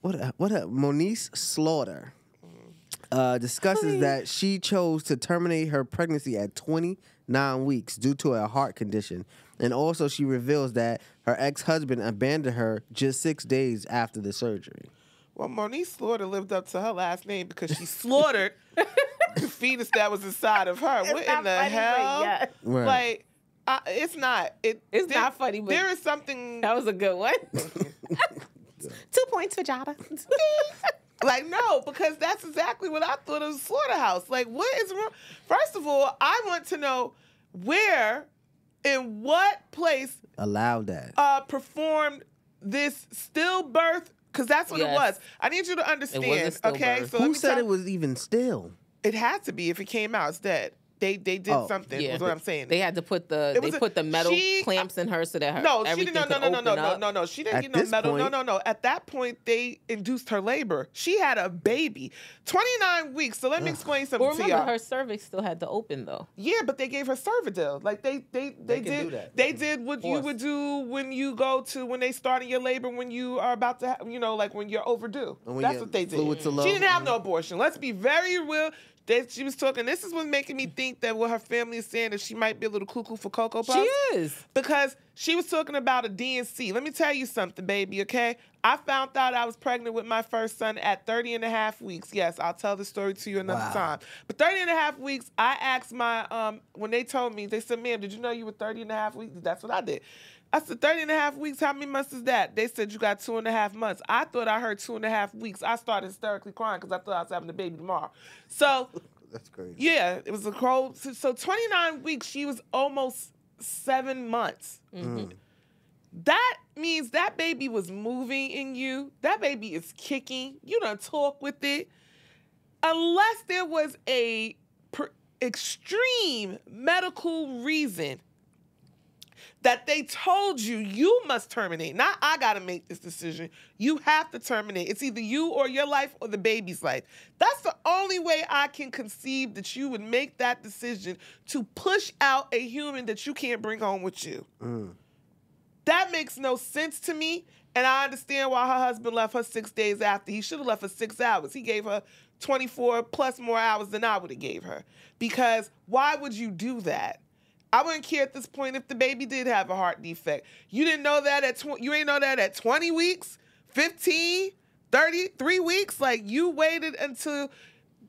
Moniece Slaughter discusses that she chose to terminate her pregnancy at 29 weeks due to a heart condition. And also she reveals that her ex-husband abandoned her just 6 days after the surgery. Well, Moniece Slaughter lived up to her last name because she slaughtered the fetus that was inside of her. What in the hell? Yes. Right. Like, it's not. It's not funny, but there is something. that was a good one. 2 points for Jada. Like, no, because that's exactly what I thought of slaughterhouse. Like, what is wrong? First of all, I want to know where, in what place, Allowed that. performed this stillbirth. Because that's what it was. I need you to understand. Okay, so who said it was even still? It had to be if it came out. It's dead. They did something. Yeah. Was what I'm saying. They had to put the metal clamps in her so that her everything could open up. No. She didn't At get no this metal. point- No. At that point, they induced her labor. She had a baby, 29 weeks. So let me explain something Well, to remember, y'all. her cervix still had to open though. Yeah, but they gave her Cervidil. Like they can did. do that. They did what you would do when you go to when they start in your labor when you are about to have, like when you're overdue. And when That's your what they did. fluids are low. She didn't have no abortion. Let's be very real. She was talking. This is what's making me think that what her family is saying that she might be a little cuckoo for Cocoa Puffs. She is. Because she was talking about a DNC. Let me tell you something, baby, okay? I found out I was pregnant with my first son at 30 and a half weeks. Yes, I'll tell the story to you another time. But 30 and a half weeks, I asked my, when they told me, they said, ma'am, did you know you were 30 and a half weeks? That's what I did. I said, 30 and a half weeks, how many months is that? They said, you got 2.5 months. I thought I heard 2.5 weeks. I started hysterically crying because I thought I was having a baby tomorrow. So... That's crazy. Yeah, it was a cold. So 29 weeks, she was almost 7 months. Mm-hmm. That means that baby was moving in you. That baby is kicking. You done talk with it. Unless there was a extreme medical reason that they told you must terminate. Not I got to make this decision. You have to terminate. It's either you or your life or the baby's life. That's the only way I can conceive that you would make that decision to push out a human that you can't bring home with you. That makes no sense to me. And I understand why her husband left her 6 days after. He should have left her 6 hours. He gave her 24 plus more hours than I would have gave her. Because why would you do that? I wouldn't care at this point if the baby did have a heart defect. You didn't know that you ain't know that at 20 weeks, 15, 33 weeks. Like, you waited until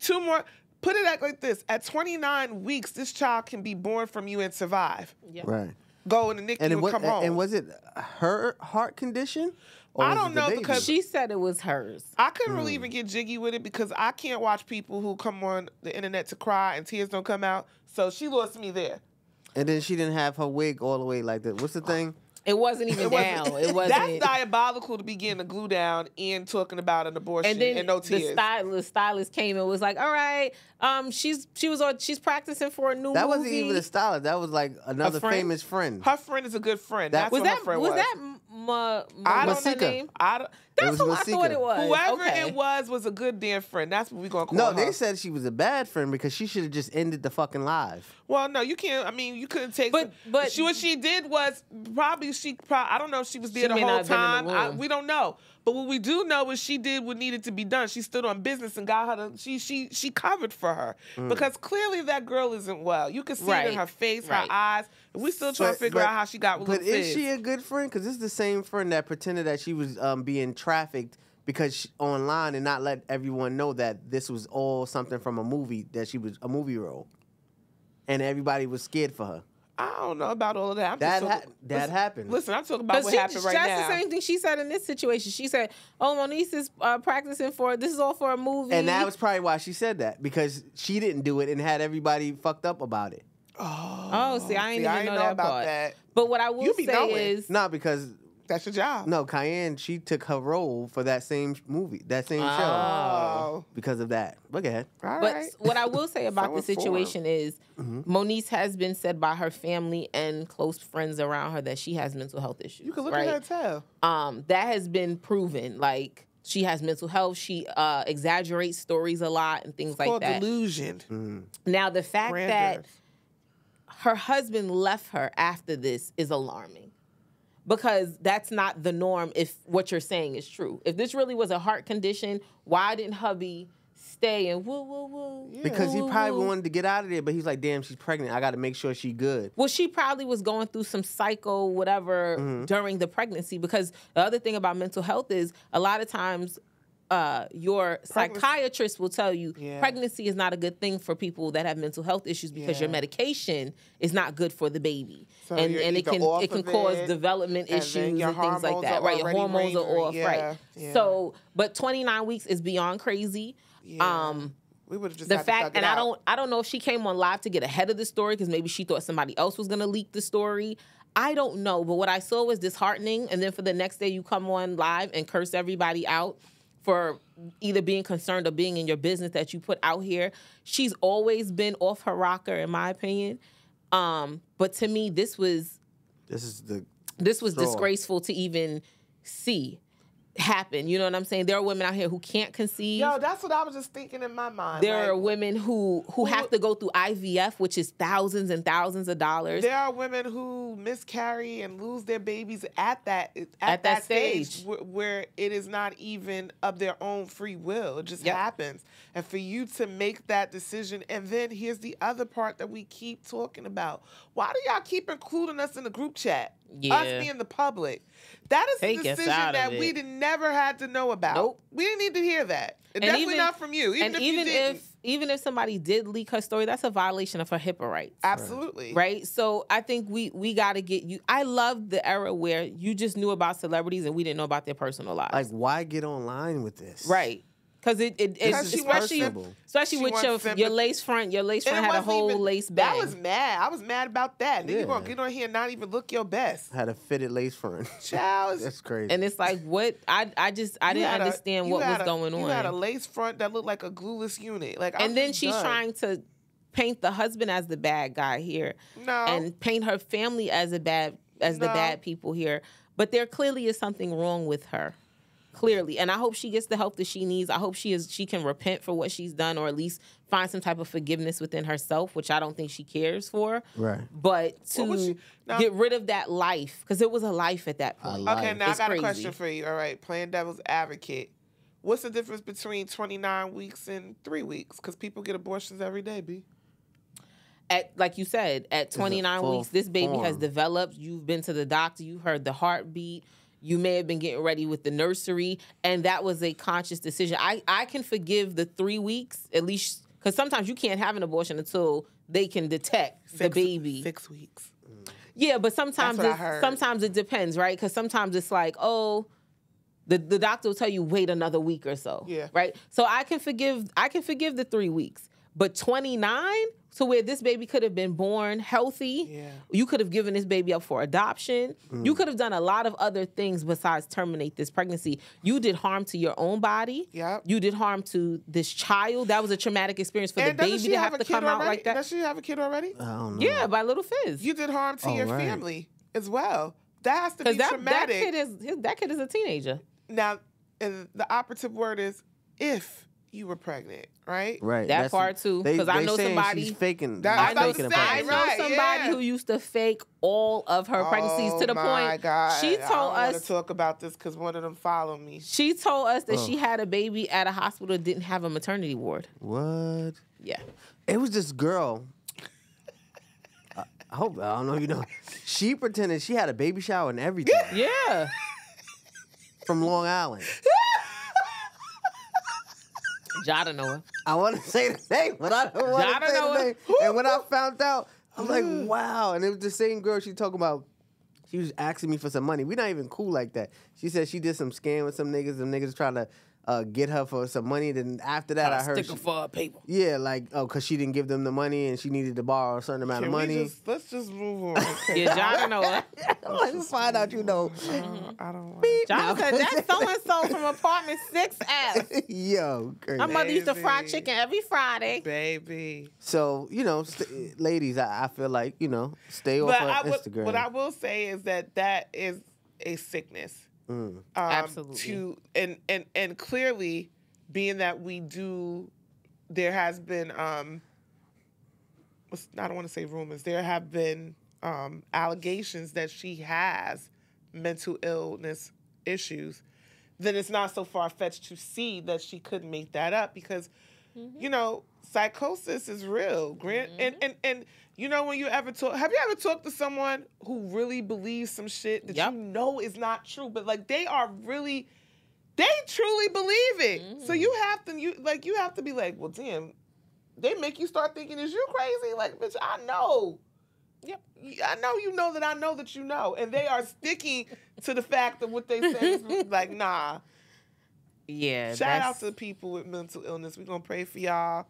2 more. Put it like this. At 29 weeks, this child can be born from you and survive. Yeah. Right. Go in the NICU and come home. And was it her heart condition? Or I was don't it the know baby? because She said it was hers. I couldn't really even get jiggy with it because I can't watch people who come on the internet to cry and tears don't come out. So she lost me there. And then she didn't have her wig all the way like that. What's the thing? It wasn't even down. It wasn't. That's diabolical to be getting the glue down and talking about an abortion And then no tears. the stylist came and was like, "All right, she's practicing for a new movie." That wasn't even a stylist. That was like another friend? famous friend. Her friend is a good friend. That's was what that her friend was was. that I don't what's her know. name? It That's was who I Masika. thought it was. Whoever Okay. it was a good damn friend. That's what we're going to call No, her. they said she was a bad friend because she should have just ended the fucking live. Well, no, you can't. I mean, you couldn't take. But what she did was probably I don't know if she was there She the may whole not have been in the time. room. We don't know. But what we do know is she did what needed to be done. She stood on business and got her. She covered for her because clearly that girl isn't well. You can see it in her face, her eyes. And we still trying to figure out how she got with But little is she a good friend? Because this is the same friend that pretended that she was being trafficked because online and not let everyone know that this was all something from a movie, that she was a movie role. And everybody was scared for her. I don't know about all of that. That happened. Listen, I'm talking about what happened right now. That's the same thing she said in this situation. She said, "Oh, Moniece is practicing this is all for a movie." And that was probably why she said that, because she didn't do it and had everybody fucked up about it. Oh, see, I ain't even know that about part. that. But what I will be say knowing. is, No, because That's your job. no, Cayenne, she took her role for that same movie, that same show, Oh. because of that. But go ahead. All but right. what I will say about So the situation is, Moniece has been said by her family and close friends around her that she has mental health issues. You can look right? at her and tell. That has been proven. Like, she has mental health. She exaggerates stories a lot and things like Called that. delusion. Now, the fact that Grandeur. her husband left her after this is alarming. because that's not the norm if what you're saying is true. If this really was a heart condition, why didn't hubby stay and woo, woo, woo? Yeah. Because he woo, probably woo. wanted to get out of there, but he's like, damn, she's pregnant. I got to make sure she good. Well, she probably was going through some psycho whatever during the pregnancy, because the other thing about mental health is a lot of times your psychiatrist will tell you pregnancy is not a good thing for people that have mental health issues because your medication is not good for the baby. So and it can cause development issues and things like that. Right. Your hormones are off, right. Yeah. So, but 29 weeks is beyond crazy. Yeah. We would have just The had to fact, thug it and out. I don't know if she came on live to get ahead of the story because maybe she thought somebody else was going to leak the story. I don't know, but what I saw was disheartening. And then for the next day, you come on live and curse everybody out for either being concerned or being in your business that you put out here. She's always been off her rocker, in my opinion. But to me, this was straw. disgraceful to even see happen. You know what I'm saying? There are women out here who can't conceive. Yo, that's what I was just thinking in my mind. There like, are women who have to go through IVF, which is thousands and thousands of dollars. There are women who miscarry and lose their babies at that stage where it is not even of their own free will. It just happens. And for you to make that decision, and then here's the other part that we keep talking about. Why do y'all keep including us in the group chat? Yeah. Us being the public. That is Take a us decision out of that it. we never had to know about. Nope. We didn't need to hear that. And Definitely not from you. Even if somebody did leak her story, that's a violation of her HIPAA rights. Absolutely. Right? So I think we got to get you. I love the era where you just knew about celebrities and we didn't know about their personal lives. Like, why get online with this? Right. Because especially with your lace front. Your lace front had a whole lace bag. I was mad. I was mad about that. Nigga, you gonna get on here and not even look your best. Had a fitted lace front. Child. That's crazy. And it's like, what? I didn't understand what was going on. You had a lace front that looked like a glueless unit. Like, and then she's trying to paint the husband as the bad guy here. No. And paint her family as the bad people here. But there clearly is something wrong with her. Clearly. And I hope she gets the help that she needs. I hope she can repent for what she's done, or at least find some type of forgiveness within herself, which I don't think she cares for. Right. But to get rid of that life, because it was a life at that point. Okay, now It's I got crazy. a question for you. All right, playing devil's advocate. What's the difference between 29 weeks and 3 weeks? Because people get abortions every day, B. Like you said, at 29 full weeks, this baby has form. developed. You've been to the doctor. You heard the heartbeat. You may have been getting ready with the nursery, and that was a conscious decision. I can forgive the 3 weeks, at least, because sometimes you can't have an abortion until they can detect the baby. 6 weeks. Yeah, but sometimes it depends, right? Because sometimes it's like, oh, the doctor will tell you wait another week or so. Yeah. Right? So I can forgive the 3 weeks. But 29, so where this baby could have been born healthy, you could have given this baby up for adoption. You could have done a lot of other things besides terminate this pregnancy. You did harm to your own body. Yep. You did harm to this child. That was a traumatic experience for the baby to have to come out like that. Does she have a kid already? I don't know. Yeah, by Little Fizz. You did harm to your right. family as well. That has to be Because traumatic. that kid is a teenager. Now, and the operative word is if you were pregnant, right? Right. That part too, because I know somebody. She's faking. That- she's I was faking about a to say, I pregnancy. know right, somebody yeah. who used to fake all of her pregnancies to the point God. she told I don't want us to talk about this because one of them followed me. she told us that she had a baby at a hospital that didn't have a maternity ward. What? Yeah. It was this girl. I don't know if you know. She pretended she had a baby shower and everything Yeah. from Long Island. Jada know her. I want to say the name, but I don't want Jada to say know the her. name. And when I found out, I'm like, wow. And it was the same girl she talking about. She was asking me for some money. We're not even cool like that. She said she did some scam with some niggas. Them niggas trying to get her for some money. Then after that, I heard for paper. yeah, like, because she didn't give them the money and she needed to borrow a certain amount of money. Let's just move on. Yeah, Jada know her. I'm like, find out you know. I don't want Jada said that's so-and-so from apartment 6F. Yo, crazy. My mother used to fry Baby. chicken every Friday. baby. So, ladies, I feel like, stay off of Instagram. What I will say is that is a sickness. Absolutely. And clearly, being that there has been I don't want to say rumors. There have been allegations that she has mental illness issues, then it's not so far-fetched to see that she could make that up because, you know, psychosis is real. And you know, when you ever talk, have you ever talked to someone who really believes some shit that you know is not true, but like they truly believe it. So you have to be like, well, damn, they make you start thinking, is you crazy? Like, bitch, I know. Yep. I know that you know. And they are sticking to the fact of what they say is like, nah. Yeah. Shout out to people with mental illness. We're going to pray for y'all.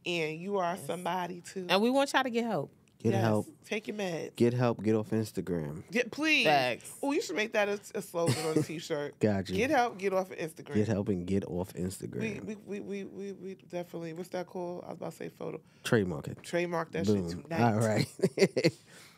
And you are somebody too. And we want y'all to get help. Get help. Take your meds. Get help. Get off Instagram. Please. Facts. Oh, you should make that a slogan on a t-shirt. Gotcha. Get help. Get off of Instagram. Get help and get off Instagram. We definitely. What's that called? I was about to say photo. Trademark it. Trademark that Boom. shit tonight. All right.